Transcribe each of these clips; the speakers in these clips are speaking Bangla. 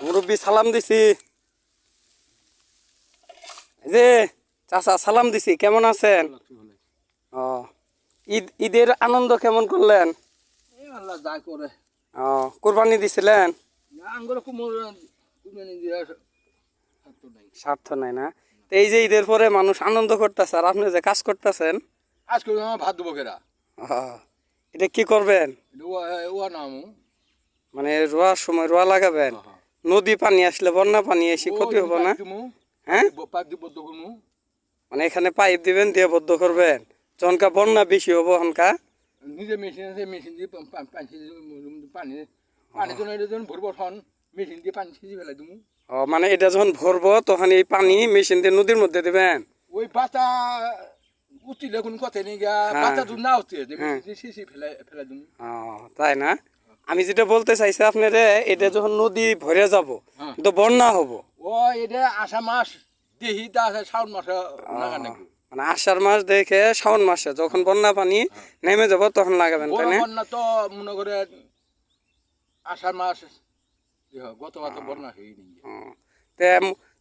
মুরব্বী সালাম দিছি। যে চাচা সালাম দিছি, কেমন আছেন? ও ঈদের আনন্দ কেমন করলেন? আল্লাহ যা করে ও কুরবানি দিছিলেন? আঙ্গুর কুমোর স্বার্থ নাই না। তো এই যে ঈদের পরে মানুষ আনন্দ করতেছে আর আপনি যে কাজ করতেছেন, আজকে আমার ভাত দেবো কেরা এটা কি করবেন? ও নাম মানে রোয়ার সময় রোয়া লাগাবেন? নদী পানি আসলে, বন্যা পানি এসে ক্ষতি হবো না? হ্যাঁ, মানে এখানে পাইপ দিবেন, দিয়ে বদ্ধ করবেন। যখনকা বন্যা বেশি হবো হনকা নিজে মেশিন আছে, মেশিন দিয়ে পানি পানি যখন ভরবো তখন মেশিন দিয়ে পানি ছিঁচি ফেলাই তুমি। ও মানে এটা যখন ভরবো তখন এই পানি মেশিন দিয়ে নদীর মধ্যে দিবেন? ওই পাতা উঠিলে কোনো কথা নেই গা, পাতা যদি না উঠে ছিঁচি ফেলাই ফেলাই তুমি। ও তাই না? আমি যেটা বলতে চাইছি আপনারে, এটা যখন নদী ভরে যাব তো বন্যা হবো। ও এটা আষাঢ় মাস দেহি তা আছে শ্রাবণ মাসে লাগা নাকি। মানে আষাঢ় মাস দেখে শ্রাবণ মাসে যখন বন্যা পানি নেমে যাব তখন লাগাবেন, তাই না? বন্যা তো মনে করে আষাঢ় মাস গত বছর বন্যা হয়নি। তে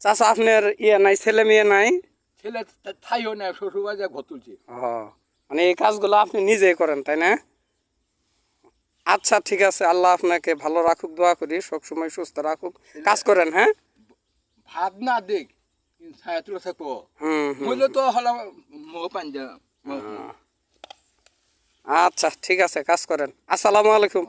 চাচা আপনার ইয়ে নাই, ছেলে মেয়ে নাই? ছেলে থাইও না, শ্বশুর বাড়ি ঘর তুলছে। ও মানে এই কাজগুলো আপনি নিজেই করেন, তাই না? আচ্ছা ঠিক আছে, আল্লাহ আপনাকে ভালো রাখুক, দোয়া করি সবসময় সুস্থ রাখুক। কাজ করেন, হ্যাঁ। ভাত না দেখ ছায়া তুলে থাকবো হুম বললে তো হলো মোহ পান যা। আচ্ছা ঠিক আছে, কাজ করেন। আসসালামু আলাইকুম।